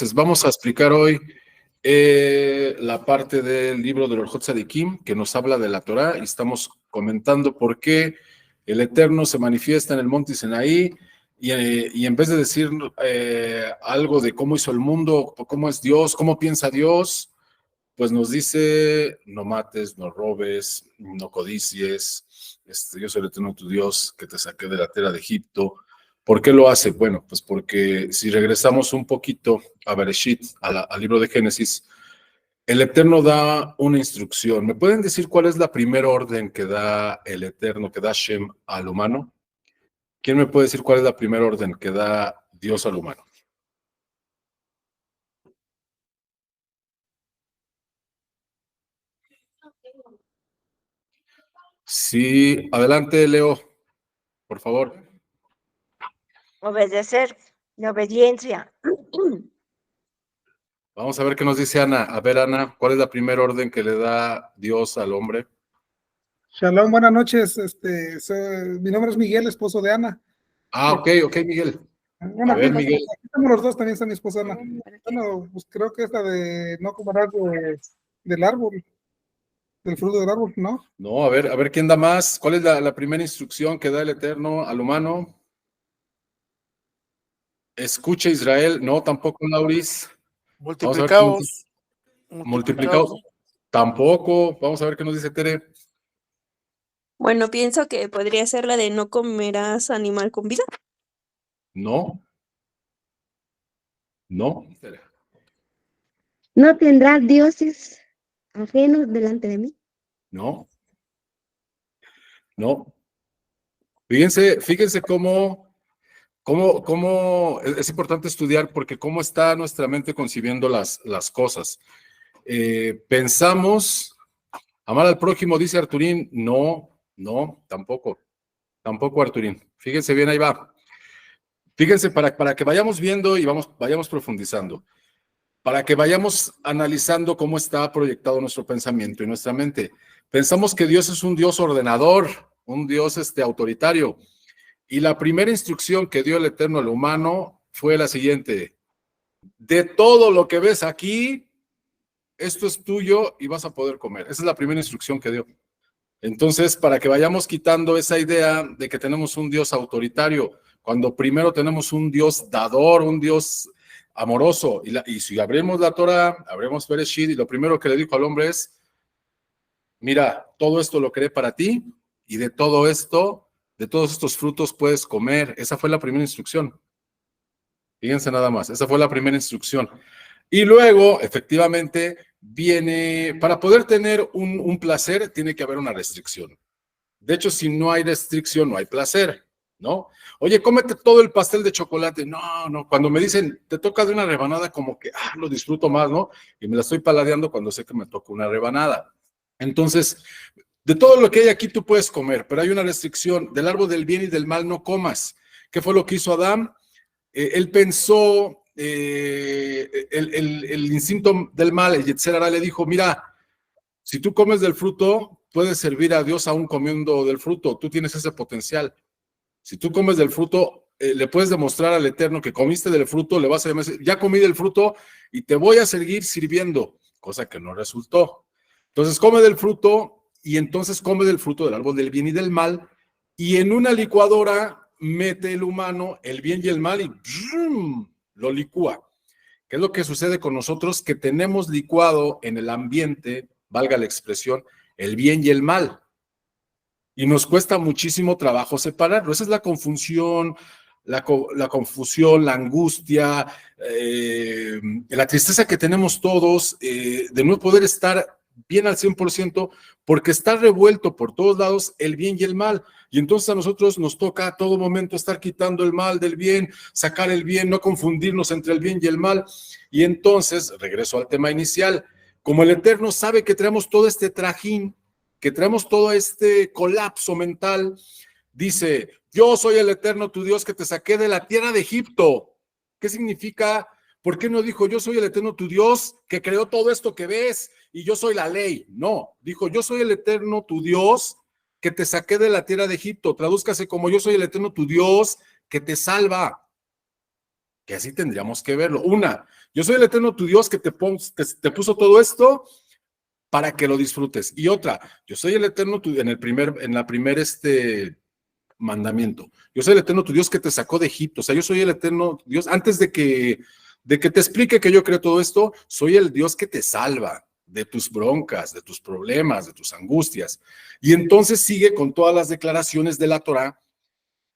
Entonces, vamos a explicar hoy la parte del libro de Orjot Tzadikim que nos habla de la Torá y estamos comentando por qué el Eterno se manifiesta en el monte Sinaí y en vez de decir algo de cómo hizo el mundo, cómo es Dios, cómo piensa Dios, pues nos dice no mates, no robes, no codicies, yo soy el Eterno tu Dios que te saqué de la tierra de Egipto. ¿Por qué lo hace? Bueno, pues porque si regresamos un poquito a Bereshit, al libro de Génesis, el Eterno da una instrucción. ¿Me pueden decir cuál es la primera orden que da el Eterno, que da Shem al humano? ¿Quién me puede decir cuál es la primera orden que da Dios al humano? Sí, adelante, Leo, por favor. Obedecer, la obediencia. Vamos a ver qué nos dice Ana. A ver, Ana, ¿cuál es la primera orden que le da Dios al hombre? Shalom, buenas noches. Mi nombre es Miguel, esposo de Ana. Ah, ok, Miguel. Bueno, A ver, Miguel. aquí estamos los dos, también está mi esposa Ana. Bueno, pues creo que es la de no comer algo del árbol, del fruto del árbol, ¿no? No, a ver quién da más. ¿Cuál es la primera instrucción que da el Eterno al humano? Escucha Israel. No, tampoco, Lauris. Multiplicaos. Multiplicados. Tampoco. Vamos a ver qué nos dice Tere. Bueno, pienso que podría ser la de no comerás animal con vida. No. No. ¿No tendrás dioses ajenos delante de mí? No. No. Fíjense cómo es importante estudiar porque cómo está nuestra mente concibiendo las cosas. Pensamos, amar al prójimo, dice Arturín, no, tampoco Arturín. Fíjense bien, ahí va. Fíjense, para que vayamos viendo y vayamos profundizando, para que vayamos analizando cómo está proyectado nuestro pensamiento y nuestra mente. Pensamos que Dios es un Dios ordenador, un Dios autoritario. Y la primera instrucción que dio el Eterno al humano fue la siguiente: de todo lo que ves aquí, esto es tuyo y vas a poder comer. Esa es la primera instrucción que dio. Entonces, para que vayamos quitando esa idea de que tenemos un Dios autoritario, cuando primero tenemos un Dios dador, un Dios amoroso, y si abrimos la Torah, abrimos Bereshit, y lo primero que le dijo al hombre es: mira, todo esto lo creé para ti, y de todo esto, de todos estos frutos puedes comer. Esa fue la primera instrucción. Fíjense nada más, esa fue la primera instrucción. Y luego, efectivamente, viene, para poder tener un placer, tiene que haber una restricción. De hecho, si no hay restricción, no hay placer, ¿no? Oye, cómete todo el pastel de chocolate. No, cuando me dicen, te toca de una rebanada, como que, lo disfruto más, ¿no? Y me la estoy paladeando cuando sé que me toca una rebanada. Entonces, de todo lo que hay aquí tú puedes comer, pero hay una restricción. Del árbol del bien y del mal no comas. ¿Qué fue lo que hizo Adán? Él pensó, el instinto del mal, el Yetzer Hará, le dijo: mira, si tú comes del fruto, puedes servir a Dios aún comiendo del fruto. Tú tienes ese potencial. Si tú comes del fruto, le puedes demostrar al Eterno que comiste del fruto, le vas a decir: ya comí del fruto y te voy a seguir sirviendo, cosa que no resultó. Entonces come del fruto, y entonces come del fruto del árbol del bien y del mal, y en una licuadora mete el humano el bien y el mal y ¡brum!, lo licúa. ¿Qué es lo que sucede con nosotros? Que tenemos licuado en el ambiente, valga la expresión, el bien y el mal. Y nos cuesta muchísimo trabajo separarlo. Esa es la confusión, la confusión, la angustia, la tristeza que tenemos todos de no poder estar bien al 100%, porque está revuelto por todos lados el bien y el mal. Y entonces a nosotros nos toca a todo momento estar quitando el mal del bien, sacar el bien, no confundirnos entre el bien y el mal. Y entonces, regreso al tema inicial, como el Eterno sabe que traemos todo este trajín, que traemos todo este colapso mental, dice: yo soy el Eterno tu Dios que te saqué de la tierra de Egipto. ¿Qué significa? ¿Por qué no dijo: yo soy el Eterno tu Dios que creó todo esto que ves y yo soy la ley? No, dijo: yo soy el Eterno tu Dios que te saqué de la tierra de Egipto. Tradúzcase como: yo soy el Eterno tu Dios que te salva. que así tendríamos que verlo. Una, yo soy el Eterno tu Dios que te puso todo esto para que lo disfrutes. Y otra, yo soy el Eterno tu, en la primer mandamiento. Yo soy el Eterno tu Dios que te sacó de Egipto. O sea, yo soy el Eterno Dios, antes de que te explique que yo creo todo esto, soy el Dios que te salva de tus broncas, de tus problemas, de tus angustias. Y entonces sigue con todas las declaraciones de la Torá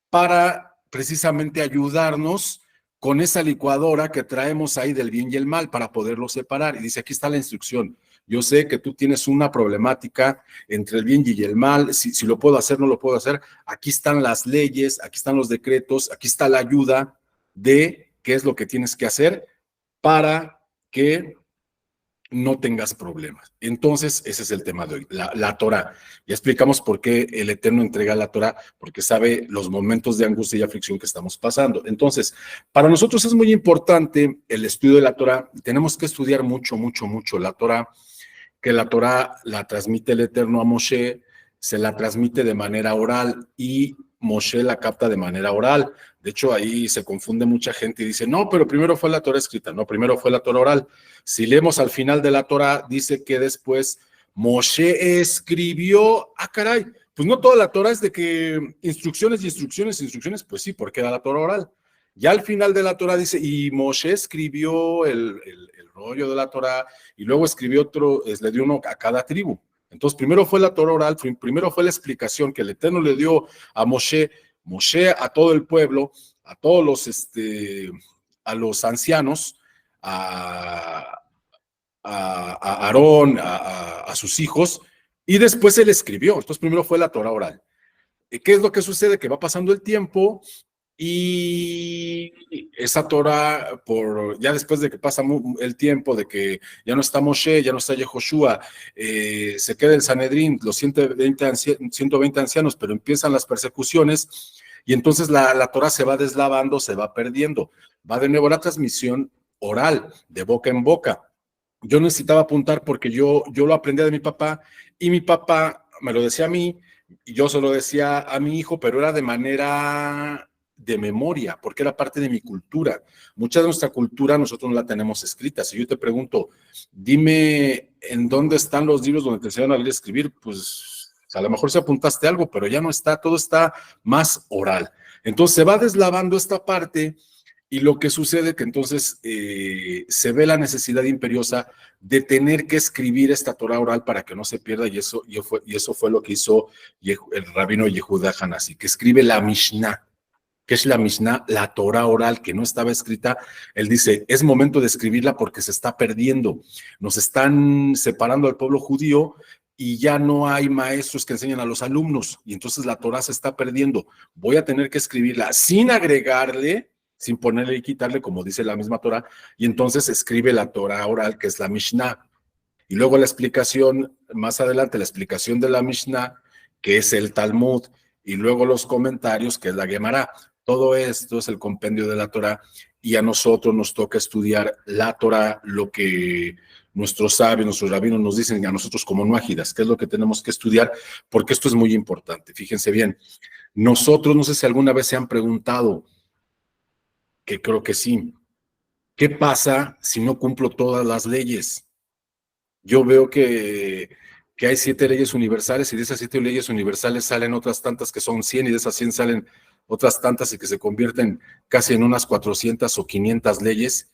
para precisamente ayudarnos con esa licuadora que traemos ahí del bien y el mal para poderlo separar. Y dice, aquí está la instrucción. Yo sé que tú tienes una problemática entre el bien y el mal, si lo puedo hacer, no lo puedo hacer. Aquí están las leyes, aquí están los decretos, aquí está la ayuda de qué es lo que tienes que hacer para que no tengas problemas. Entonces, ese es el tema de hoy, la Torá. Ya explicamos por qué el Eterno entrega la Torá, porque sabe los momentos de angustia y aflicción que estamos pasando. Entonces, para nosotros es muy importante el estudio de la Torá. Tenemos que estudiar mucho, mucho, mucho la Torá, que la Torá la transmite el Eterno a Moshe, se la transmite de manera oral y Moshe la capta de manera oral. De hecho, ahí se confunde mucha gente y dice, no, pero primero fue la Torá escrita. No, primero fue la Torá oral. Si leemos al final de la Torá, dice que después Moshe escribió, caray, pues no toda la Torá es de que instrucciones, pues sí, porque era la Torá oral. Ya al final de la Torá dice, y Moshe escribió el rollo de la Torá, y luego escribió otro, le dio uno a cada tribu. Entonces, primero fue la Torá oral, primero fue la explicación que el Eterno le dio a Moshe a todo el pueblo, a todos a los ancianos, a Aarón, a sus hijos, y después él escribió. Entonces, primero fue la Torá oral. ¿Qué es lo que sucede? Que va pasando el tiempo y esa Torá, ya después de que pasa el tiempo, de que ya no está Moshe, ya no está Yehoshua, se queda el Sanedrín, los 120 ancianos, pero empiezan las persecuciones y entonces la Torá se va deslavando, se va perdiendo. Va de nuevo la transmisión oral, de boca en boca. Yo necesitaba apuntar porque yo lo aprendía de mi papá y mi papá me lo decía a mí y yo se lo decía a mi hijo, pero era de manera de memoria, porque era parte de mi cultura. Mucha de nuestra cultura nosotros no la tenemos escrita. Si yo te pregunto, dime en dónde están los libros donde te enseñan a leer y escribir, pues a lo mejor se apuntaste algo, pero ya no está, todo está más oral. Entonces se va deslavando esta parte y lo que sucede que entonces se ve la necesidad imperiosa de tener que escribir esta Torah oral para que no se pierda y eso fue lo que hizo el rabino Yehuda Hanasi, que escribe la Mishnah. ¿Qué es la Mishnah? La Torah oral que no estaba escrita. Él dice, es momento de escribirla porque se está perdiendo. Nos están separando al pueblo judío y ya no hay maestros que enseñan a los alumnos y entonces la Torah se está perdiendo. Voy a tener que escribirla sin agregarle, sin ponerle y quitarle, como dice la misma Torah, y entonces escribe la Torah oral, que es la Mishnah. Y luego la explicación, más adelante, la explicación de la Mishnah, que es el Talmud, y luego los comentarios, que es la Gemara. Todo esto es el compendio de la Torah y a nosotros nos toca estudiar la Torah, lo que nuestros sabios, nuestros rabinos nos dicen a nosotros como nuágidas, que es lo que tenemos que estudiar, porque esto es muy importante. Fíjense bien, nosotros, no sé si alguna vez se han preguntado, que creo que sí, ¿qué pasa si no cumplo todas las leyes? Yo veo que hay 7 leyes universales y de esas 7 leyes universales salen otras tantas que son 100 y de esas 100 salen otras tantas y que se convierten casi en unas 400 o 500 leyes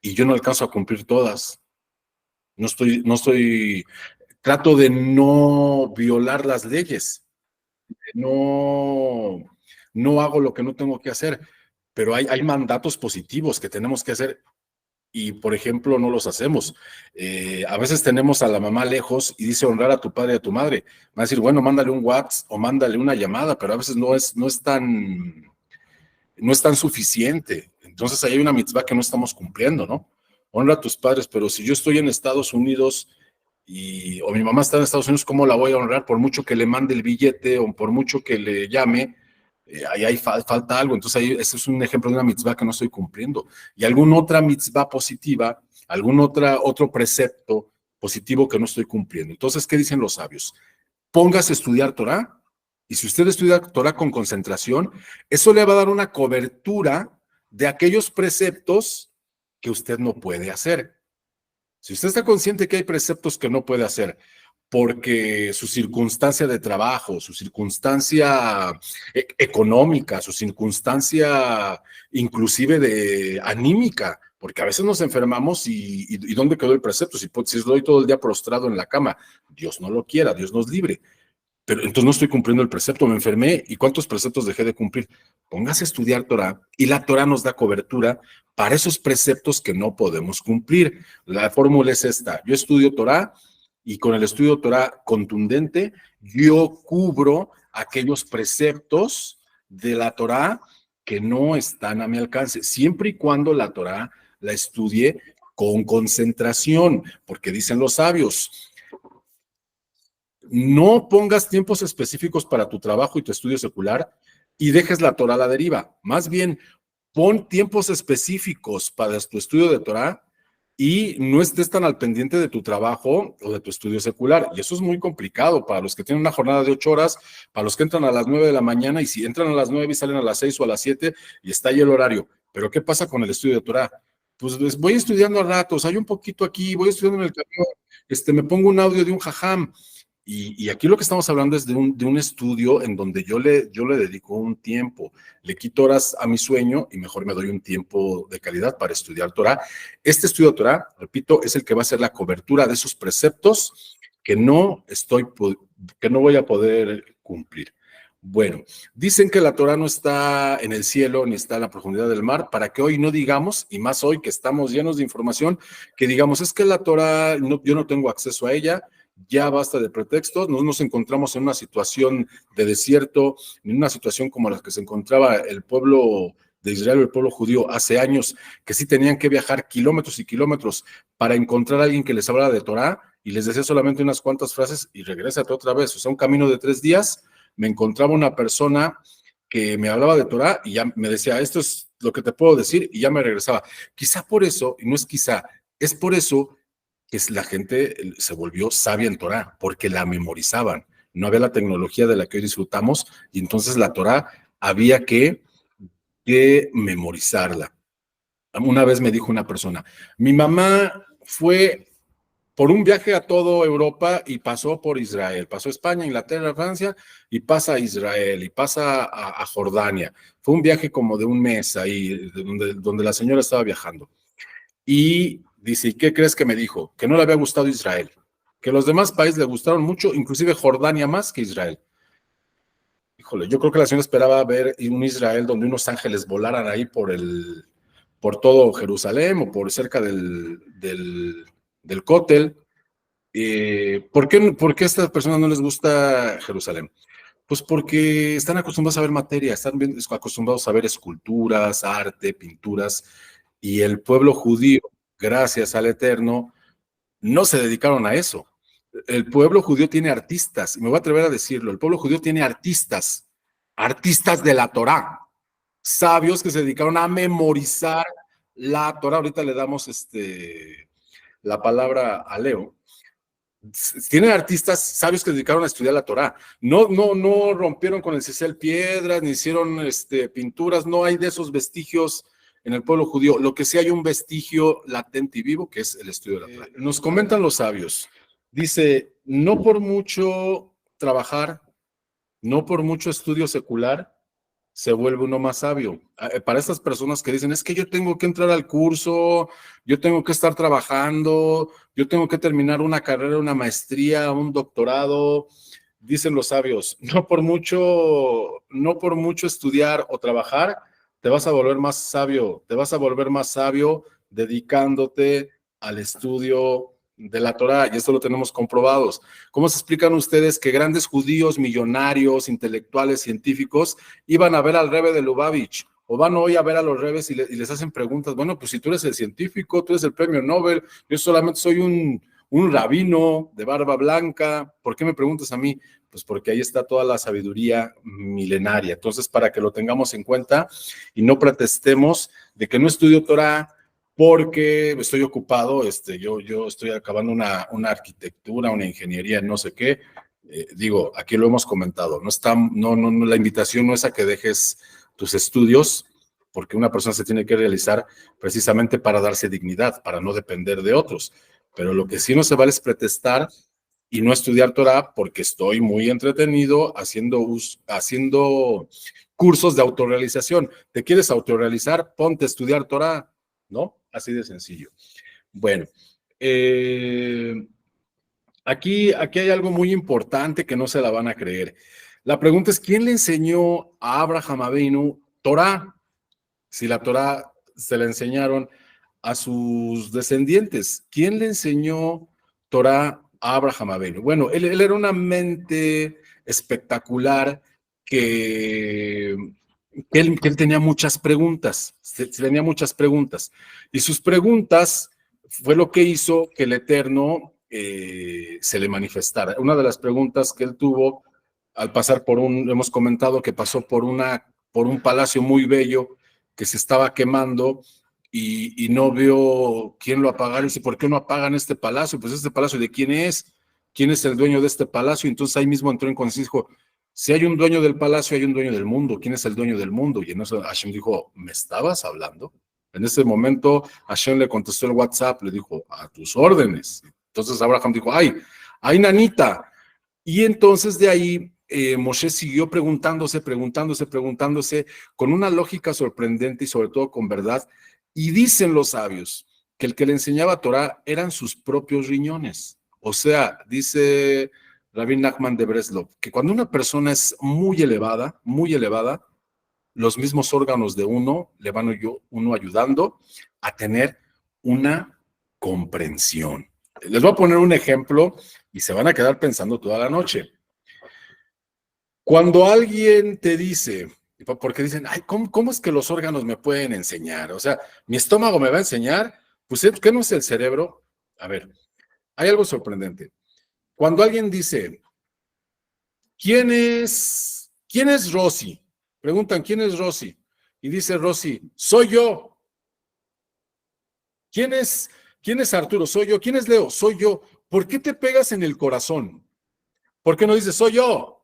y yo no alcanzo a cumplir todas. Trato de no violar las leyes, no hago lo que no tengo que hacer, pero hay mandatos positivos que tenemos que hacer. Y, por ejemplo, no los hacemos. A veces tenemos a la mamá lejos y dice honrar a tu padre y a tu madre. Va a decir, bueno, mándale un WhatsApp o mándale una llamada, pero a veces no es tan suficiente. Entonces ahí hay una mitzvah que no estamos cumpliendo, ¿no? Honra a tus padres, pero si yo estoy en Estados Unidos o mi mamá está en Estados Unidos, ¿cómo la voy a honrar? Por mucho que le mande el billete o por mucho que le llame, ahí falta algo. Entonces ahí ese es un ejemplo de una mitzvah que no estoy cumpliendo. Y alguna otra mitzvah positiva, algún otro precepto positivo que no estoy cumpliendo. Entonces, ¿qué dicen los sabios? Póngase a estudiar Torah, y si usted estudia Torah con concentración, eso le va a dar una cobertura de aquellos preceptos que usted no puede hacer. Si usted está consciente que hay preceptos que no puede hacer, porque su circunstancia de trabajo, su circunstancia económica, su circunstancia inclusive de anímica, porque a veces nos enfermamos y ¿dónde quedó el precepto? Si estoy todo el día prostrado en la cama, Dios no lo quiera, Dios nos libre. Pero entonces no estoy cumpliendo el precepto, me enfermé, ¿y cuántos preceptos dejé de cumplir? Póngase a estudiar Torah, y la Torah nos da cobertura para esos preceptos que no podemos cumplir. La fórmula es esta: yo estudio Torah, y con el estudio Torah contundente, yo cubro aquellos preceptos de la Torah que no están a mi alcance, siempre y cuando la Torah la estudie con concentración, porque dicen los sabios, no pongas tiempos específicos para tu trabajo y tu estudio secular y dejes la Torah a la deriva. Más bien, pon tiempos específicos para tu estudio de Torah y no estés tan al pendiente de tu trabajo o de tu estudio secular. Y eso es muy complicado para los que tienen una jornada de 8 horas, para los que entran a las 9 de la mañana, y si entran a las 9 y salen a las 6 o a las 7 y está ahí el horario. Pero ¿qué pasa con el estudio de Torah? Pues voy estudiando a ratos, hay un poquito aquí, voy estudiando en el camión, me pongo un audio de un jajam. Y aquí lo que estamos hablando es de un estudio en donde yo le dedico un tiempo, le quito horas a mi sueño y mejor me doy un tiempo de calidad para estudiar Torah. Este estudio de Torah, repito, es el que va a hacer la cobertura de esos preceptos que no voy a poder cumplir. Bueno, dicen que la Torah no está en el cielo ni está en la profundidad del mar, para que hoy no digamos, y más hoy que estamos llenos de información, que digamos, es que la Torah, yo no tengo acceso a ella. Ya basta de pretextos, no nos encontramos en una situación de desierto, en una situación como la que se encontraba el pueblo de Israel, el pueblo judío, hace años, que sí tenían que viajar kilómetros y kilómetros para encontrar a alguien que les hablara de Torah y les decía solamente unas cuantas frases y regrésate otra vez. O sea, un camino de 3 días, me encontraba una persona que me hablaba de Torah y ya me decía, esto es lo que te puedo decir, y ya me regresaba. Quizá por eso, y no es quizá, es por eso que la gente se volvió sabia en Torah, porque la memorizaban. No había la tecnología de la que hoy disfrutamos, y entonces la Torah había que memorizarla. Una vez me dijo una persona, mi mamá fue por un viaje a toda Europa y pasó por Israel, pasó España, Inglaterra, Francia, y pasa a Israel, y pasa a Jordania. Fue un viaje como de un mes ahí, donde la señora estaba viajando. Y dice, ¿y qué crees que me dijo? Que no le había gustado Israel, que los demás países le gustaron mucho, inclusive Jordania más que Israel. Híjole, yo creo que la señora esperaba ver un Israel donde unos ángeles volaran ahí por todo Jerusalén o por cerca del Cótel. ¿Por qué a estas personas no les gusta Jerusalén? Pues porque están acostumbrados a ver materia, están acostumbrados a ver esculturas, arte, pinturas, y el pueblo judío, gracias al Eterno, no se dedicaron a eso. El pueblo judío tiene artistas, y me voy a atrever a decirlo, el pueblo judío tiene artistas de la Torá, sabios que se dedicaron a memorizar la Torá. Ahorita le damos la palabra a Leo. Tienen artistas sabios que se dedicaron a estudiar la Torá. No rompieron con el cisel piedras, ni hicieron pinturas, no hay de esos vestigios en el pueblo judío. Lo que sí hay un vestigio latente y vivo, que es el estudio de la Torá. Nos comentan los sabios, dice, no por mucho trabajar, no por mucho estudio secular, se vuelve uno más sabio. Para estas personas que dicen, es que yo tengo que entrar al curso, yo tengo que estar trabajando, yo tengo que terminar una carrera, una maestría, un doctorado, dicen los sabios, no por mucho estudiar o trabajar, te vas a volver más sabio, dedicándote al estudio de la Torá, y esto lo tenemos comprobados. ¿Cómo se explican ustedes que grandes judíos, millonarios, intelectuales, científicos, iban a ver al Rebbe de Lubavitch, o van hoy a ver a los rebes y les hacen preguntas? Bueno, pues si tú eres el científico, tú eres el premio Nobel, yo solamente soy un rabino de barba blanca, ¿por qué me preguntas a mí? Pues porque ahí está toda la sabiduría milenaria. Entonces, para que lo tengamos en cuenta y no protestemos de que no estudio Torah porque estoy ocupado, yo estoy acabando una arquitectura, una ingeniería, no sé qué. Digo, aquí lo hemos comentado, la invitación no es a que dejes tus estudios porque una persona se tiene que realizar precisamente para darse dignidad, para no depender de otros. Pero lo que sí no se vale es pretextar y no estudiar Torah porque estoy muy entretenido haciendo cursos de autorrealización. ¿Te quieres autorrealizar? Ponte a estudiar Torah, ¿no? Así de sencillo. Bueno, aquí hay algo muy importante que no se la van a creer. La pregunta es, ¿quién le enseñó a Abraham Avinu Torah? Si la Torah se la enseñaron a sus descendientes. ¿Quién le enseñó Torah a Abraham Avinu? Bueno, él era una mente espectacular que él tenía muchas preguntas, tenía muchas preguntas. Y sus preguntas fue lo que hizo que el Eterno se le manifestara. Una de las preguntas que él tuvo al pasar hemos comentado que pasó por un palacio muy bello que se estaba quemando y no vio quién lo apagara. Y dice, ¿por qué no apagan este palacio? Pues este palacio, ¿de quién es? ¿Quién es el dueño de este palacio? Y entonces ahí mismo entró en conciencia y dijo, si hay un dueño del palacio, hay un dueño del mundo. ¿Quién es el dueño del mundo? Y en eso Hashem dijo, ¿me estabas hablando? En ese momento Hashem le contestó el WhatsApp, le dijo, a tus órdenes. Entonces Abraham dijo, ay, nanita. Y entonces de ahí Moshe siguió preguntándose, con una lógica sorprendente y sobre todo con verdad. Y dicen los sabios que el que le enseñaba Torah eran sus propios riñones. O sea, dice Rabbi Nachman de Breslov, que cuando una persona es muy elevada, los mismos órganos de uno le van uno ayudando a tener una comprensión. Les voy a poner un ejemplo y se van a quedar pensando toda la noche. Cuando alguien te dice, porque dicen, ay, ¿cómo es que los órganos me pueden enseñar? O sea, ¿mi estómago me va a enseñar? Pues, ¿qué no es el cerebro? A ver, hay algo sorprendente. Cuando alguien dice, ¿quién es Rosy? Preguntan, ¿quién es Rosy? Y dice Rosy, soy yo. ¿Quién es Arturo? Soy yo. ¿Quién es Leo? Soy yo. ¿Por qué te pegas en el corazón? ¿Por qué no dices, soy yo?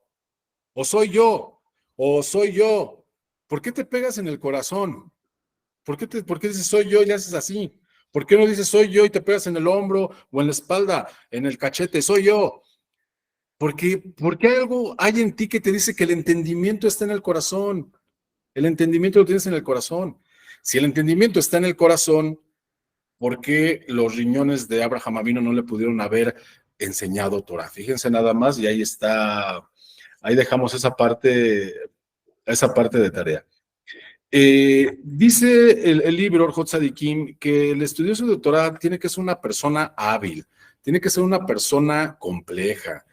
O soy yo. O soy yo. ¿Por qué te pegas en el corazón? ¿Por qué dices soy yo y le haces así? ¿Por qué no dices soy yo y te pegas en el hombro o en la espalda, en el cachete? Soy yo. Porque hay en ti que te dice que el entendimiento está en el corazón. El entendimiento lo tienes en el corazón. Si el entendimiento está en el corazón, ¿por qué los riñones de Abraham Avinu no le pudieron haber enseñado Torah? Fíjense nada más y ahí está, ahí dejamos esa parte de tarea. Dice el libro Orjot Tzadikim que el estudioso de Torah tiene que ser una persona hábil, tiene que ser una persona compleja,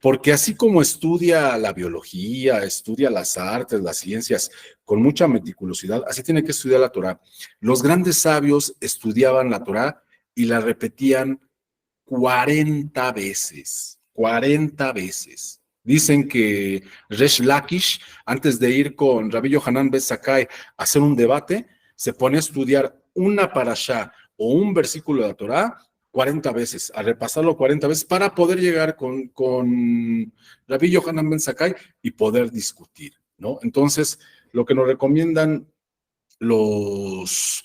porque así como estudia la biología, estudia las artes, las ciencias, con mucha meticulosidad, así tiene que estudiar la Torah. Los grandes sabios estudiaban la Torah y la repetían 40 veces, 40 veces. Dicen que Resh Lakish, antes de ir con Rabbi Yohanan ben Zakkai a hacer un debate, se pone a estudiar una parashá o un versículo de la Torah 40 veces, a repasarlo 40 veces para poder llegar con Rabbi Yohanan ben Zakkai y poder discutir, ¿no? Entonces, lo que nos recomiendan los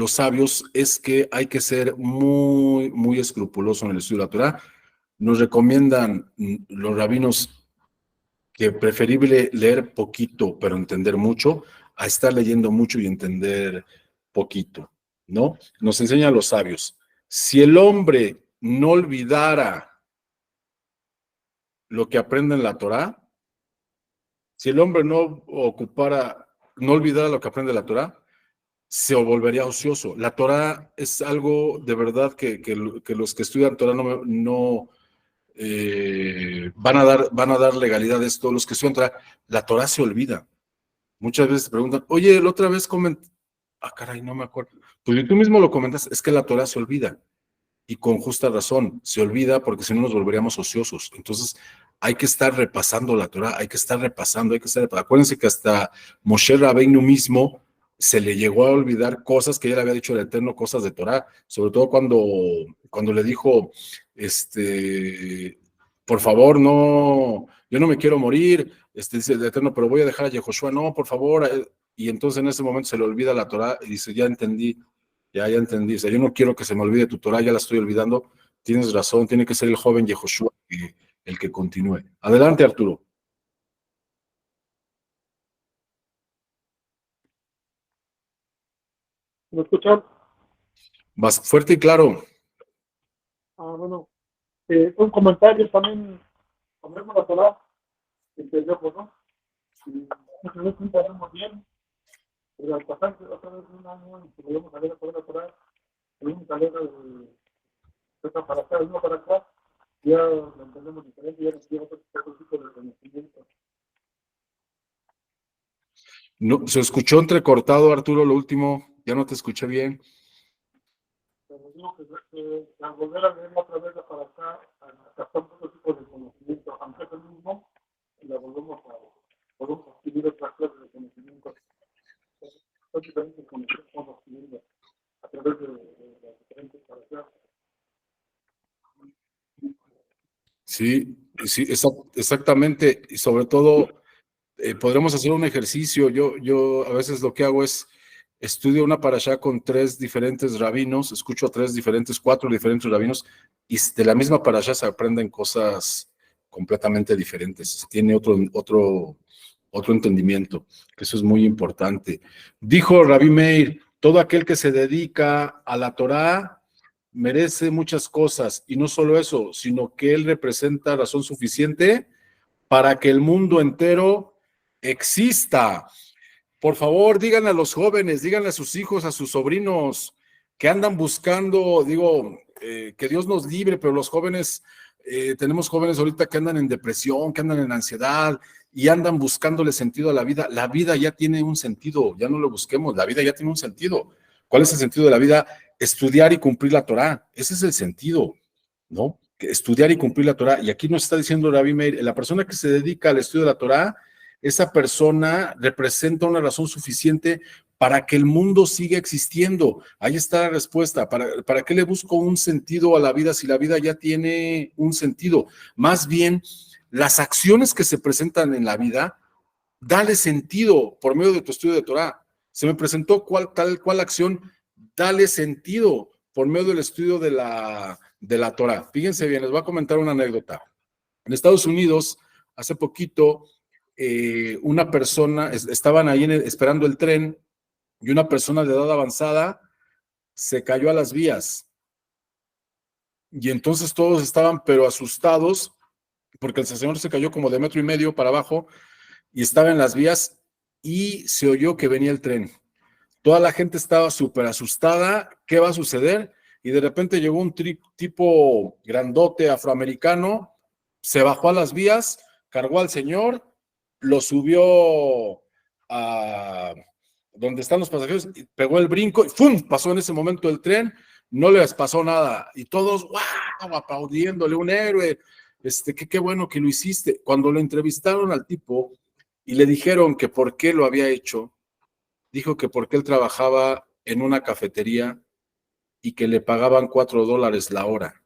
sabios es que hay que ser muy, muy escrupuloso en el estudio de la Torah. Nos recomiendan los rabinos que preferible leer poquito pero entender mucho a estar leyendo mucho y entender poquito, ¿no? Nos enseñan los sabios. Si el hombre no olvidara lo que aprende en la Torah, si el hombre no olvidara lo que aprende en la Torah, se volvería ocioso. La Torah es algo de verdad que los que estudian Torah no van a dar legalidad a esto. Los que estudian Torah, la Torah se olvida. Muchas veces te preguntan, oye, la otra vez comenté, caray, no me acuerdo. Pues tú mismo lo comentas, es que la Torah se olvida. Y con justa razón, se olvida porque si no nos volveríamos ociosos. Entonces, hay que estar repasando la Torah, hay que estar repasando. Acuérdense que hasta Moshe Rabbeinu mismo se le llegó a olvidar cosas que ya le había dicho el Eterno, cosas de Torah, sobre todo cuando le dijo, por favor, no, yo no me quiero morir, dice el Eterno, pero voy a dejar a Yehoshua, no, por favor, y entonces en ese momento se le olvida la Torah y dice, ya entendí, ya entendí. O sea, yo no quiero que se me olvide tu Torah, ya la estoy olvidando. Tienes razón, tiene que ser el joven Yehoshua el que continúe. Adelante, Arturo. ¿Me escuchan? Más fuerte y claro. Bueno, un comentario también, ponemos la Torah, entendemos, ¿no? Y muchas veces no entendemos bien, pero al pasar otra vez un año y que volvemos a ver la Torah, volvemos a leer esta para acá, uno para acá, ya lo entendemos diferente, ya nos lleva otro tipo de conocimiento. No, se escuchó entrecortado, Arturo, lo último, ya no te escuché bien. Pero digo que al volver a leerla otra vez para acá, captamos otro tipo de conocimiento, aunque es el mismo, la volvemos a adquirir otras clases de conocimiento. Son diferentes conocimientos que vamos adquiriendo a través de las diferentes para acá. Sí, sí, exactamente, y sobre todo podremos hacer un ejercicio. Yo a veces lo que hago es estudio una parashá con 3 diferentes rabinos, escucho a 4 diferentes rabinos, y de la misma parashá se aprenden cosas completamente diferentes. Tiene otro entendimiento, que eso es muy importante. Dijo Rabbi Meir, todo aquel que se dedica a la Torá merece muchas cosas, y no solo eso, sino que él representa razón suficiente para que el mundo entero exista. Por favor, díganle a los jóvenes, díganle a sus hijos, a sus sobrinos que andan buscando, que Dios nos libre, pero los jóvenes, tenemos jóvenes ahorita que andan en depresión, que andan en ansiedad y andan buscándole sentido a la vida. La vida ya tiene un sentido, ya no lo busquemos, la vida ya tiene un sentido. ¿Cuál es el sentido de la vida? Estudiar y cumplir la Torá. Ese es el sentido, ¿no? Estudiar y cumplir la Torá. Y aquí nos está diciendo Rabbi Meir, la persona que se dedica al estudio de la Torá, esa persona representa una razón suficiente para que el mundo siga existiendo. Ahí está la respuesta. ¿Para qué le busco un sentido a la vida si la vida ya tiene un sentido? Más bien, las acciones que se presentan en la vida, dale sentido por medio de tu estudio de Torá. Se me presentó tal cual acción, dale sentido por medio del estudio de la Torá. Fíjense bien, les voy a comentar una anécdota. En Estados Unidos, hace poquito, una persona, estaban ahí esperando el tren, y una persona de edad avanzada se cayó a las vías. Y entonces todos estaban pero asustados, porque el señor se cayó como de 1.5 metros para abajo, y estaba en las vías, y se oyó que venía el tren. Toda la gente estaba súper asustada, ¿qué va a suceder? Y de repente llegó un tipo grandote afroamericano, se bajó a las vías, cargó al señor, lo subió a donde están los pasajeros, pegó el brinco y ¡fum! Pasó en ese momento el tren, no les pasó nada. Y todos, ¡wow! Aplaudiéndole, un héroe, qué bueno que lo hiciste. Cuando lo entrevistaron al tipo y le dijeron que por qué lo había hecho, dijo que porque él trabajaba en una cafetería y que le pagaban $4 la hora,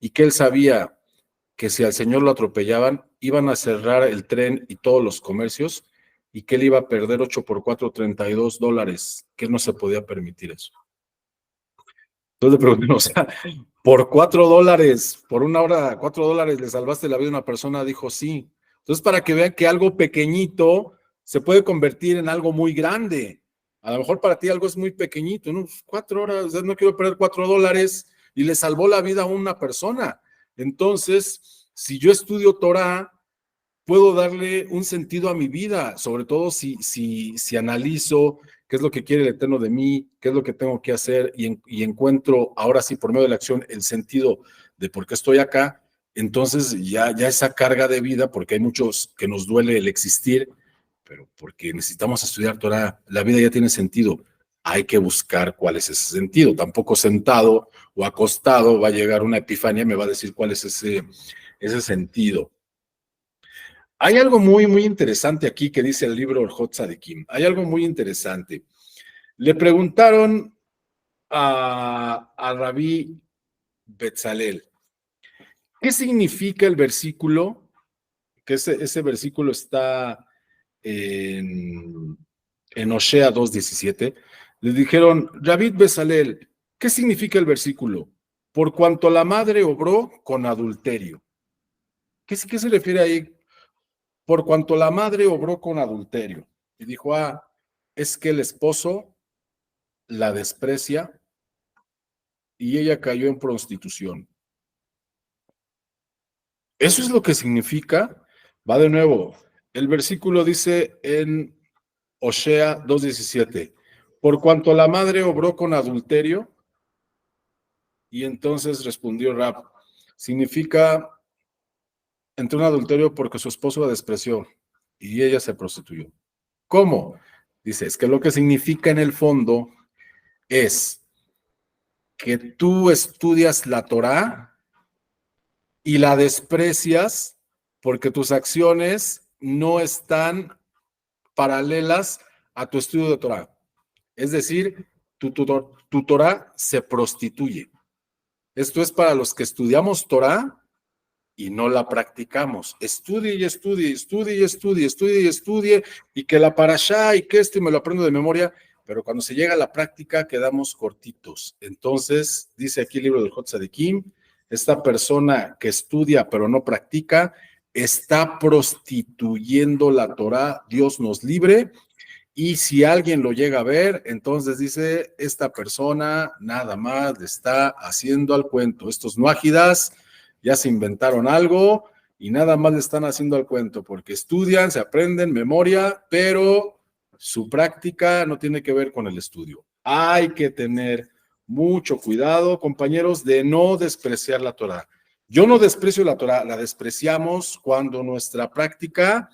y que él sabía que si al señor lo atropellaban, iban a cerrar el tren y todos los comercios, y que él iba a perder 8 por 4, $32, que él no se podía permitir eso. Entonces le pregunté, o sea, por $4, por una hora, $4 le salvaste la vida a una persona, dijo sí. Entonces, para que vean que algo pequeñito se puede convertir en algo muy grande. A lo mejor para ti algo es muy pequeñito, ¿no? 4 horas, o sea, no quiero perder $4 y le salvó la vida a una persona. Entonces, si yo estudio Torah, puedo darle un sentido a mi vida, sobre todo si analizo qué es lo que quiere el Eterno de mí, qué es lo que tengo que hacer, y encuentro ahora sí por medio de la acción el sentido de por qué estoy acá. Entonces ya esa carga de vida, porque hay muchos que nos duele el existir, pero porque necesitamos estudiar Torah, la vida ya tiene sentido. Hay que buscar cuál es ese sentido. Tampoco sentado o acostado va a llegar una epifanía y me va a decir cuál es ese sentido. Hay algo muy, muy interesante aquí que dice el libro Orjot Tzadikim. Hay algo muy interesante. Le preguntaron a Rabí Betzalel, ¿qué significa el versículo? Que ese versículo está en en Osea 2:17, le dijeron, David Bezalel, ¿qué significa el versículo? Por cuanto la madre obró con adulterio. ¿Qué se refiere ahí? Por cuanto la madre obró con adulterio. Y dijo, es que el esposo la desprecia y ella cayó en prostitución. Eso es lo que significa. Va de nuevo. El versículo dice en Osea 2:17, por cuanto la madre obró con adulterio, y entonces respondió Rab, significa entró en adulterio porque su esposo la despreció y ella se prostituyó. ¿Cómo? Dice, es que lo que significa en el fondo es que tú estudias la Torá y la desprecias porque tus acciones no están paralelas a tu estudio de Torá. Es decir, tu Torá se prostituye. Esto es para los que estudiamos Torá y no la practicamos. Estudie y estudie, estudie y estudie, estudie y estudie, y que la parashá y que esto y me lo aprendo de memoria, pero cuando se llega a la práctica quedamos cortitos. Entonces, dice aquí el libro del Hot Tzadikim, esta persona que estudia pero no practica, está prostituyendo la Torá, Dios nos libre, y si alguien lo llega a ver, entonces dice, esta persona nada más le está haciendo al cuento. Estos nuágidas ya se inventaron algo y nada más le están haciendo al cuento, porque estudian, se aprenden memoria, pero su práctica no tiene que ver con el estudio. Hay que tener mucho cuidado, compañeros, de no despreciar la Torá. Yo no desprecio la Torá, la despreciamos cuando nuestra práctica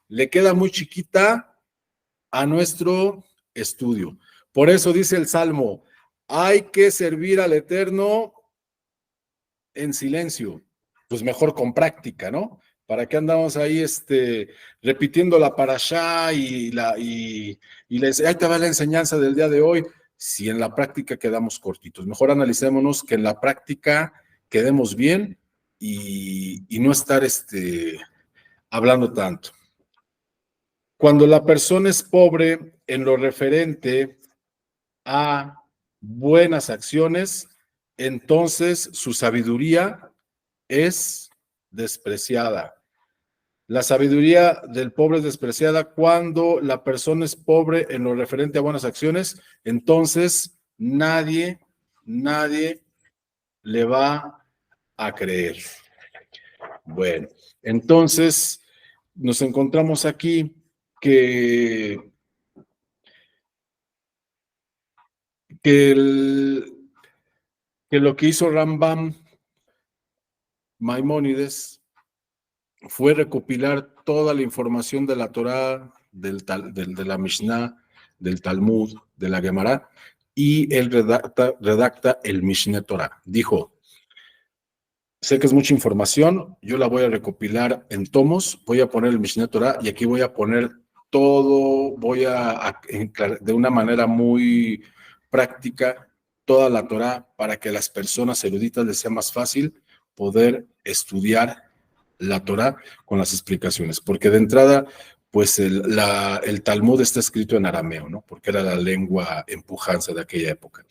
le queda muy chiquita a nuestro estudio. Por eso dice el Salmo, hay que servir al Eterno en silencio, pues mejor con práctica, ¿no? ¿Para qué andamos ahí repitiendo la parashá y ahí te va la enseñanza del día de hoy? Si en la práctica quedamos cortitos, mejor analicémonos que en la práctica quedemos bien y no estar hablando tanto. Cuando la persona es pobre en lo referente a buenas acciones, entonces su sabiduría es despreciada. La sabiduría del pobre es despreciada cuando la persona es pobre en lo referente a buenas acciones, entonces nadie le va a creer. Bueno, entonces nos encontramos aquí que lo que hizo Rambam Maimónides fue recopilar toda la información de la Torá, de la Mishnah, del Talmud, de la Gemara, y él redacta el Mishneh Torah. Dijo, sé que es mucha información, yo la voy a recopilar en tomos, voy a poner el Mishneh Torah y aquí voy a poner todo, de una manera muy práctica, toda la Torá para que a las personas eruditas les sea más fácil poder estudiar la Torá con las explicaciones, porque de entrada, pues el Talmud está escrito en arameo, ¿no? Porque era la lengua empujanza de aquella época.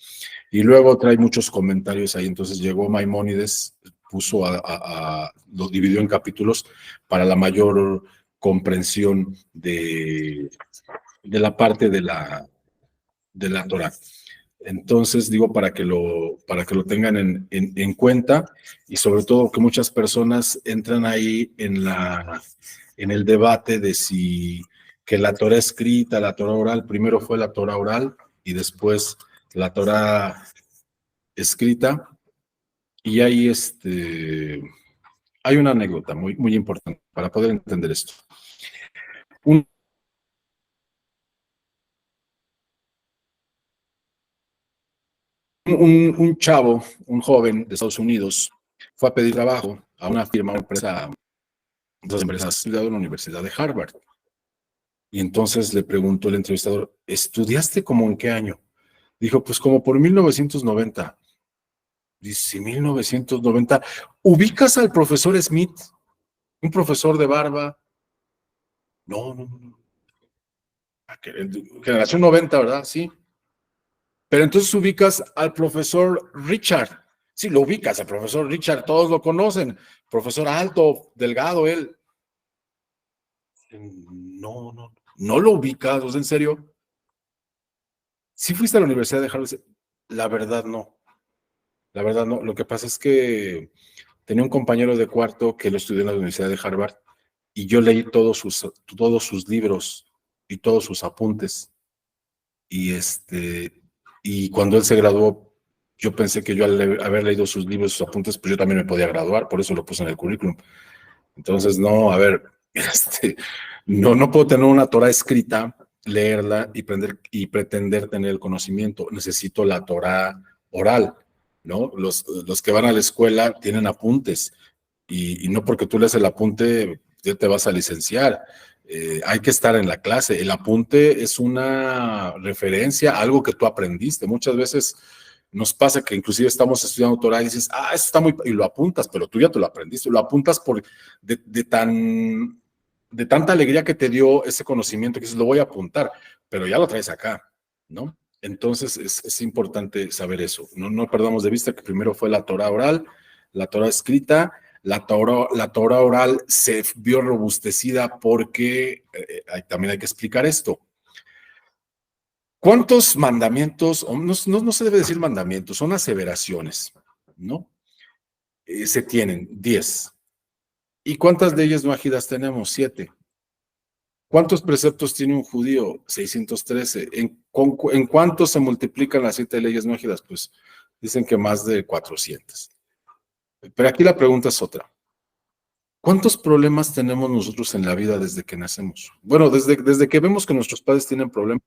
Y luego trae muchos comentarios ahí, entonces llegó Maimónides, lo dividió en capítulos para la mayor comprensión de la parte de la Torá. Entonces, digo, para que lo tengan en cuenta, y sobre todo que muchas personas entran ahí en el debate de si que la Torá escrita, la Torá oral, primero fue la Torá oral y después la Torá escrita, y ahí hay una anécdota muy, muy importante para poder entender esto. Un chavo, un joven de Estados Unidos, fue a pedir trabajo a una firma, una empresa, dos empresas de una universidad de Harvard. Y entonces le preguntó el entrevistador, ¿estudiaste como en qué año? Dijo, pues como por 1990. Dice, 1990. ¿Ubicas al profesor Smith? Un profesor de barba. No. Generación 90, ¿verdad? Sí. Pero entonces ubicas al profesor Richard. Sí, lo ubicas, al profesor Richard, todos lo conocen. Profesor alto, delgado, él. No lo ubicas, ¿en serio? ¿Sí fuiste a la Universidad de Harvard? La verdad no. La verdad no. Lo que pasa es que tenía un compañero de cuarto que lo estudió en la Universidad de Harvard y yo leí todos sus libros y todos sus apuntes. Y cuando él se graduó, yo pensé que yo al haber leído sus libros, sus apuntes, pues yo también me podía graduar, por eso lo puse en el currículum. Entonces, no, a ver, no puedo tener una Torah escrita, leerla y pretender tener el conocimiento. Necesito la Torah oral, ¿no? Los que van a la escuela tienen apuntes y no porque tú lees el apunte ya te vas a licenciar. Hay que estar en la clase. El apunte es una referencia, algo que tú aprendiste. Muchas veces nos pasa que inclusive estamos estudiando Torah y dices, eso está muy... y lo apuntas, pero tú ya te lo aprendiste. Lo apuntas de tanta alegría que te dio ese conocimiento que dices, lo voy a apuntar, pero ya lo traes acá, ¿no? Entonces es importante saber eso. No perdamos de vista que primero fue la Torah oral, la Torah escrita. La Torah oral se vio robustecida porque también hay que explicar esto. ¿Cuántos mandamientos, no se debe decir mandamientos, son aseveraciones, ¿no? Se tienen 10. ¿Y cuántas leyes no ágidas tenemos? 7. ¿Cuántos preceptos tiene un judío? 613. ¿En cuánto se multiplican las 7 leyes no ágidas? Pues dicen que más de 400. Pero aquí la pregunta es otra. ¿Cuántos problemas tenemos nosotros en la vida desde que nacemos? Bueno, desde que vemos que nuestros padres tienen problemas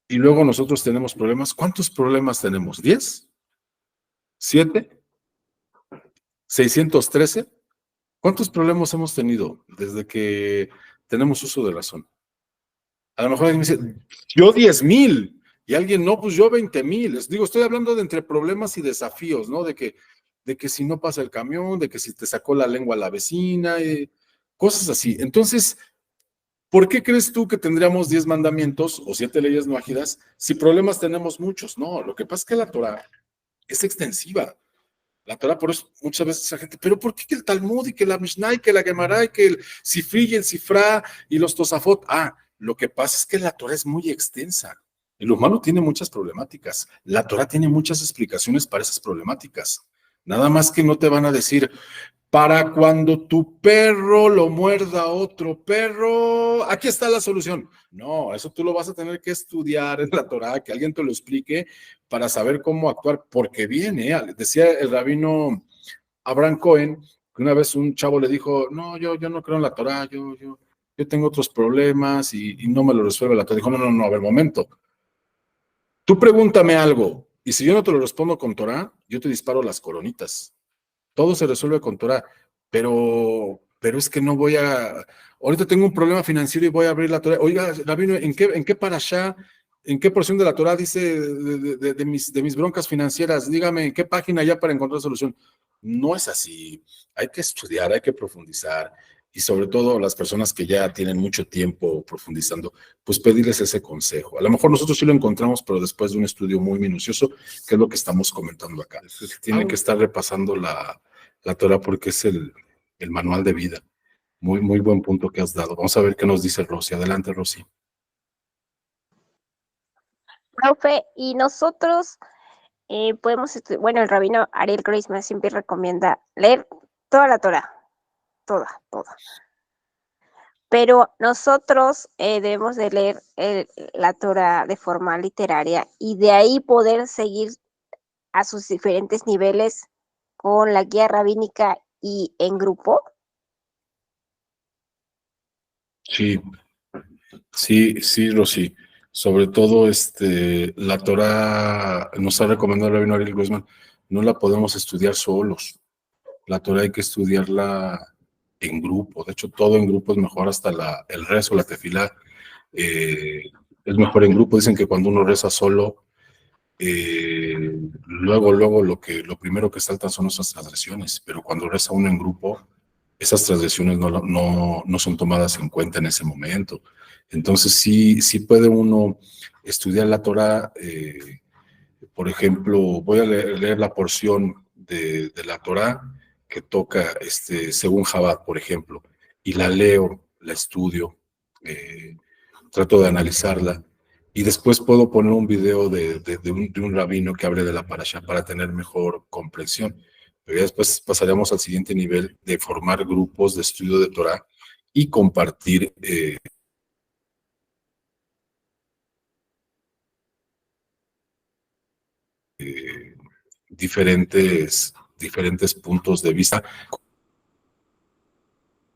y luego nosotros tenemos problemas, ¿cuántos problemas tenemos? ¿10? ¿7? ¿613? ¿Cuántos problemas hemos tenido desde que tenemos uso de razón? A lo mejor alguien me dice, yo 10,000, y alguien, no, pues yo 20,000. Les digo, estoy hablando de entre problemas y desafíos, ¿no? De que si no pasa el camión, de que si te sacó la lengua la vecina, cosas así. Entonces, ¿por qué crees tú que tendríamos 10 mandamientos o 7 leyes no ágidas si problemas tenemos muchos? No, lo que pasa es que la Torah es extensiva. La Torah, por eso muchas veces la gente, pero ¿por qué que el Talmud y que la Mishnah y que la Gemara y que el Sifri y el Sifra y los Tosafot? Lo que pasa es que la Torah es muy extensa. El humano tiene muchas problemáticas. La Torah tiene muchas explicaciones para esas problemáticas. Nada más que no te van a decir, para cuando tu perro lo muerda a otro perro, aquí está la solución. No, eso tú lo vas a tener que estudiar en la Torah, que alguien te lo explique para saber cómo actuar, porque viene, decía el rabino Abraham Cohen, que una vez un chavo le dijo, no, yo no creo en la Torah, yo tengo otros problemas y no me lo resuelve la Torah. Dijo, no, a ver, momento. Tú pregúntame algo, y si yo no te lo respondo con Torah, yo te disparo las coronitas. Todo se resuelve con Torah, pero es que no voy a... Ahorita tengo un problema financiero y voy a abrir la Torah. Oiga, rabino, ¿en qué parashá, en qué porción de la Torah dice de mis broncas financieras? Dígame, ¿en qué página ya para encontrar solución? No es así. Hay que estudiar, hay que profundizar. Y sobre todo las personas que ya tienen mucho tiempo profundizando, pues pedirles ese consejo. A lo mejor nosotros sí lo encontramos, pero después de un estudio muy minucioso, que es lo que estamos comentando acá. Tienen que estar repasando la Torah porque es el manual de vida. Muy, muy buen punto que has dado. Vamos a ver qué nos dice Rosy. Adelante, Rosy. Profe, y nosotros podemos bueno, el rabino Ariel Groisman siempre recomienda leer toda la Torah, toda. Pero nosotros debemos de leer la Torah de forma literaria y de ahí poder seguir a sus diferentes niveles con la guía rabínica y en grupo. Sí, Rosy. Sobre todo, la Torah nos ha recomendado el rabino Ariel Groisman, no la podemos estudiar solos. La Torah hay que estudiarla en grupo. De hecho, todo en grupo es mejor, hasta el rezo, la tefilá, es mejor en grupo. Dicen que cuando uno reza solo, luego lo primero que saltan son nuestras transgresiones, pero cuando reza uno en grupo, esas transgresiones no son tomadas en cuenta en ese momento. Entonces sí puede uno estudiar la Torá. Por ejemplo, voy a leer la porción de la Torá que toca según Chabad, por ejemplo, y la leo, la estudio, trato de analizarla, y después puedo poner un video de un rabino que hable de la parasha para tener mejor comprensión. Pero ya después pasaremos al siguiente nivel de formar grupos de estudio de Torá y compartir diferentes puntos de vista.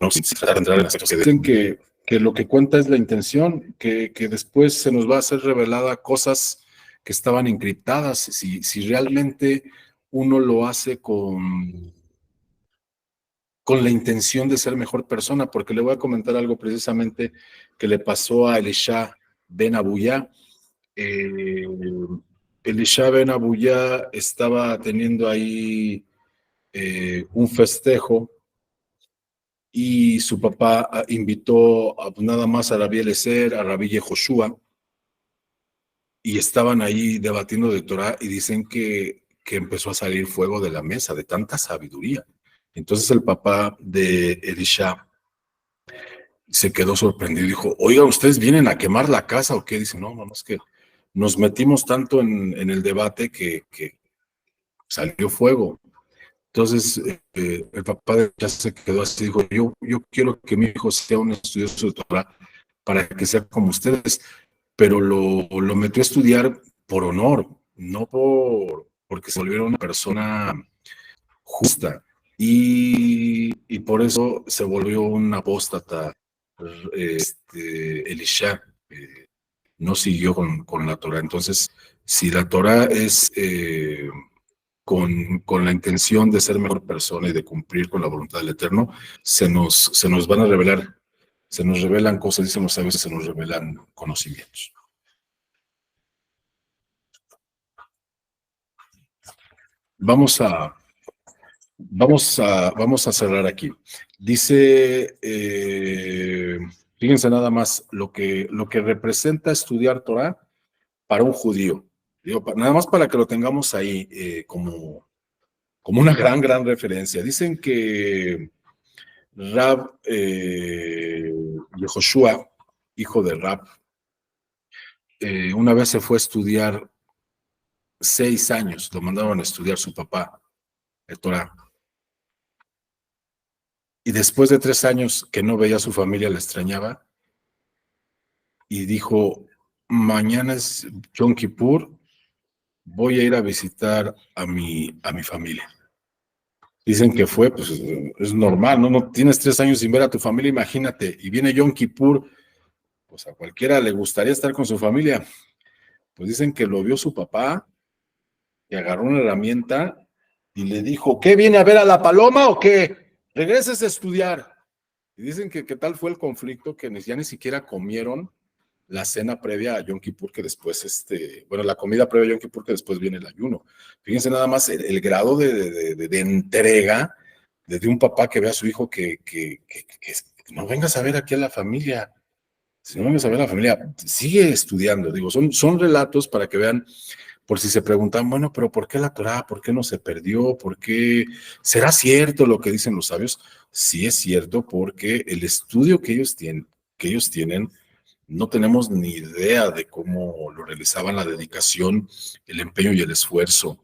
No sin entrar en las cosas que dicen que lo que cuenta es la intención, que después se nos va a hacer revelada cosas que estaban encriptadas, si realmente uno lo hace con la intención de ser mejor persona, porque le voy a comentar algo precisamente que le pasó a Elisha ben Abuya. Elisha ben Abuya estaba teniendo ahí un festejo y su papá invitó nada más a Rabí Eliezer, a Rabí Yehoshua, y estaban ahí debatiendo de Torah y dicen que empezó a salir fuego de la mesa de tanta sabiduría. Entonces el papá de Elisha se quedó sorprendido y dijo, oiga, ¿ustedes vienen a quemar la casa o qué? Dice, no, es que nos metimos tanto en el debate que salió fuego. Entonces, el papá de ella se quedó así, dijo, yo quiero que mi hijo sea un estudioso de Torah para que sea como ustedes, pero lo metió a estudiar por honor, no porque se volviera una persona justa, y por eso se volvió un apóstata. Elisha no siguió con la Torah. Entonces, si la Torah es con la intención de ser mejor persona y de cumplir con la voluntad del Eterno, se nos van a revelar, se nos revelan cosas, dicen los sabios, se nos revelan conocimientos. Vamos a cerrar aquí. Dice, fíjense nada más lo que representa estudiar Torah para un judío. Digo, nada más para que lo tengamos ahí como una gran referencia. Dicen que Rab Yehoshua, hijo de Rab, una vez se fue a estudiar 6 años, lo mandaron a estudiar su papá, el Torah. Y después de 3 años que no veía a su familia, le extrañaba, y dijo, mañana es Yom Kippur, voy a ir a visitar a mi familia. Dicen que fue, pues es normal, ¿no? Tienes 3 años sin ver a tu familia, imagínate, y viene Yom Kippur, pues a cualquiera le gustaría estar con su familia. Pues dicen que lo vio su papá y agarró una herramienta y le dijo, ¿qué, viene a ver a la paloma o qué? Regreses a estudiar. Y dicen que tal fue el conflicto que ya ni siquiera comieron la cena previa a Yom Kippur, que después, la comida previa a Yom Kippur, que después viene el ayuno. Fíjense nada más el grado de entrega de un papá que ve a su hijo que no vengas a ver aquí a la familia. Si no vengas a ver a la familia, sigue estudiando. Digo, son relatos para que vean, por si se preguntan, bueno, pero ¿por qué la Torá? ¿Por qué no se perdió? ¿Por qué? ¿Será cierto lo que dicen los sabios? Sí es cierto, porque el estudio que ellos tienen, no tenemos ni idea de cómo lo realizaban, la dedicación, el empeño y el esfuerzo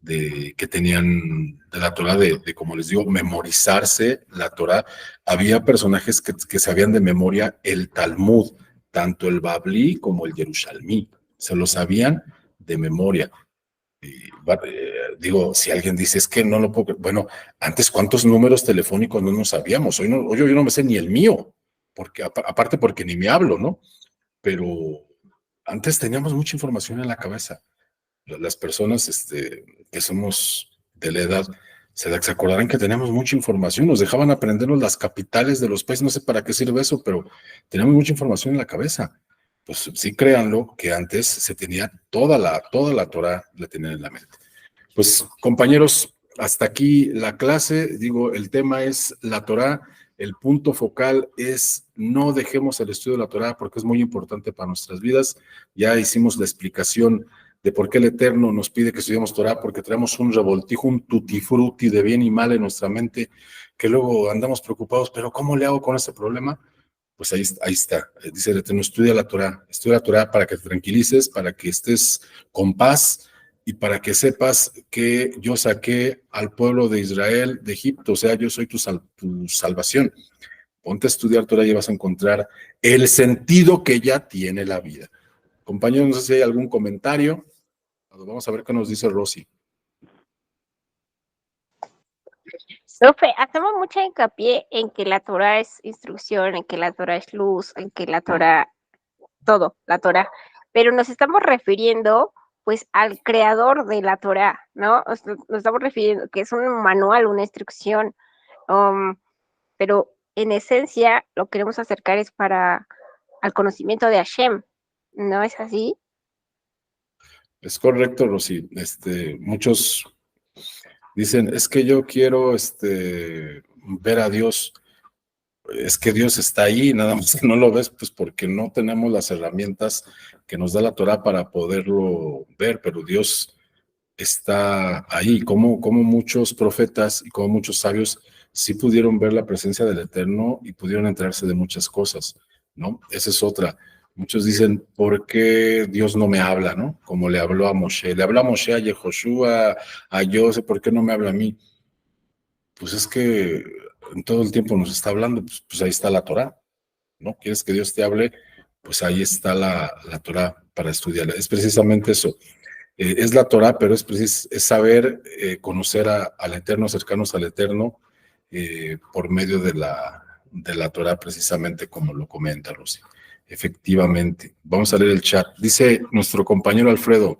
que tenían de la Torá, de, como les digo, memorizarse la Torá. Había personajes que sabían de memoria el Talmud, tanto el Babli como el Yerushalmi, se lo sabían de memoria. Digo, si alguien dice, es que no lo puedo, bueno, antes cuántos números telefónicos no nos sabíamos, hoy yo no me sé ni el mío, porque aparte porque ni me hablo, ¿no? Pero antes teníamos mucha información en la cabeza. Las personas que somos de la edad se acordarán que teníamos mucha información, nos dejaban aprendernos las capitales de los países, no sé para qué sirve eso, pero teníamos mucha información en la cabeza. Pues sí, créanlo, que antes se tenía toda la Torá, la tenían en la mente. Pues compañeros, hasta aquí la clase. Digo, el tema es la Torá. El punto focal es no dejemos el estudio de la Torá porque es muy importante para nuestras vidas. Ya hicimos la explicación de por qué el Eterno nos pide que estudiemos Torá, porque traemos un revoltijo, un tutti frutti de bien y mal en nuestra mente, que luego andamos preocupados, pero ¿cómo le hago con ese problema? Pues ahí está. Dice el Eterno, estudia la Torá para que te tranquilices, para que estés con paz y para que sepas que yo saqué al pueblo de Israel de Egipto, o sea, yo soy tu salvación. Ponte a estudiar Torá y vas a encontrar el sentido que ya tiene la vida. Compañeros, no sé si hay algún comentario. Vamos a ver qué nos dice Rosy. Profe, hacemos mucha hincapié en que la Torah es instrucción, en que la Torah es luz, en que la Torah, todo, la Torah, pero nos estamos refiriendo pues al creador de la Torah, ¿no? Nos estamos refiriendo que es un manual, una instrucción, pero en esencia lo queremos acercar es al conocimiento de Hashem, ¿no es así? Es correcto, Rosy. Muchos dicen, es que yo quiero ver a Dios. Es que Dios está ahí, nada más que no lo ves, pues porque no tenemos las herramientas que nos da la Torah para poderlo ver, pero Dios está ahí, como muchos profetas y como muchos sabios sí pudieron ver la presencia del Eterno y pudieron enterarse de muchas cosas, ¿no? Esa es otra. Muchos dicen, ¿por qué Dios no me habla, no? Como le habló a Moshe. Le habló a Moshe, a Yehoshua, a José, ¿por qué no me habla a mí? Pues es que en todo el tiempo nos está hablando, pues ahí está la Torah, ¿no? ¿Quieres que Dios te hable? Pues ahí está la Torah para estudiarla. Es precisamente eso. Es la Torah, pero es saber conocer al Eterno, acercarnos al Eterno por medio de la Torah, precisamente como lo comenta Rosy. Efectivamente. Vamos a leer el chat. Dice nuestro compañero Alfredo,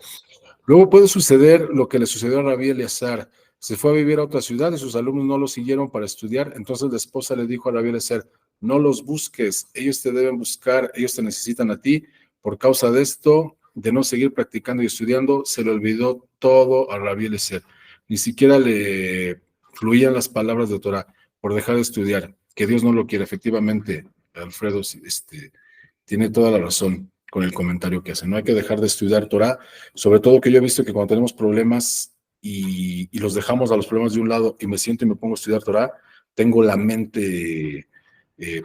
luego puede suceder lo que le sucedió a Rabí Eleazar. Se fue a vivir a otra ciudad y sus alumnos no lo siguieron para estudiar. Entonces la esposa le dijo a Rabí Eleazar, no los busques, ellos te deben buscar, ellos te necesitan a ti. Por causa de esto, de no seguir practicando y estudiando, se le olvidó todo a Rabí Eleazar. Ni siquiera le fluían las palabras de Torah por dejar de estudiar. Que Dios no lo quiere. Efectivamente, Alfredo tiene toda la razón con el comentario que hace. No hay que dejar de estudiar Torah, sobre todo que yo he visto que cuando tenemos problemas y los dejamos a los problemas de un lado y me siento y me pongo a estudiar Torah, tengo la mente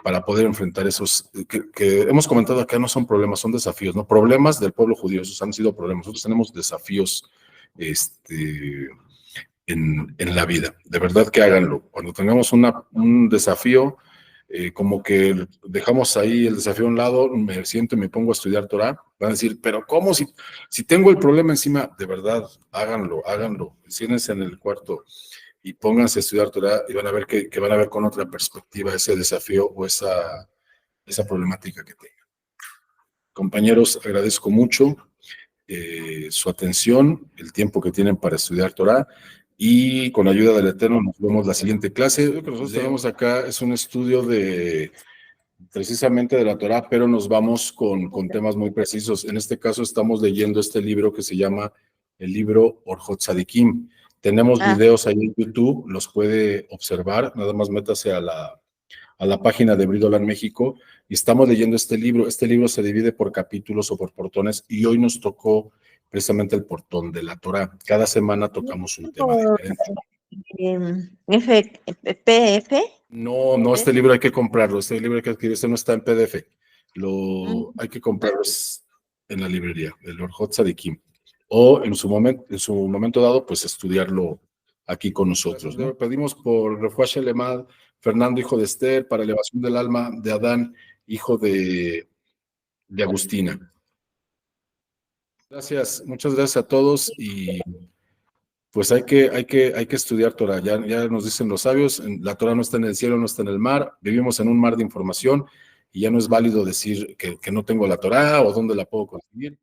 para poder enfrentar esos, que hemos comentado acá, no son problemas, son desafíos, ¿no? Problemas del pueblo judío, esos han sido problemas. Nosotros tenemos desafíos en la vida. De verdad que háganlo. Cuando tengamos un desafío, como que dejamos ahí el desafío a un lado, me siento y me pongo a estudiar Torah, van a decir, pero ¿cómo? Si tengo el problema encima, de verdad, háganlo, siéntense en el cuarto y pónganse a estudiar Torah y van a ver que van a ver con otra perspectiva ese desafío o esa problemática que tengan. Compañeros, agradezco mucho su atención, el tiempo que tienen para estudiar Torah. Y con la ayuda del Eterno nos vemos la siguiente clase. Lo que nosotros tenemos acá es un estudio precisamente de la Torah, pero nos vamos con temas muy precisos. En este caso estamos leyendo este libro que se llama el libro Orjot Tzadikim. Tenemos videos ahí en YouTube, los puede observar, nada más métase a la página de Bridolan México y estamos leyendo este libro. Este libro se divide por capítulos o por portones y hoy nos tocó precisamente el portón de la Torah. Cada semana tocamos un tema diferente. ¿PDF? No, este libro hay que comprarlo, este libro hay que adquirir, este no está en PDF. Hay que comprarlo en la librería, el Orjot Tzadikim. O en su momento dado, pues estudiarlo aquí con nosotros, ¿no? Pedimos por Refuah Shelemad, Fernando, hijo de Esther, para elevación del alma de Adán, hijo de Agustina. Gracias, muchas gracias a todos y pues hay que estudiar Torah. Ya nos dicen los sabios, la Torah no está en el cielo, no está en el mar, vivimos en un mar de información y ya no es válido decir que no tengo la Torah o dónde la puedo conseguir.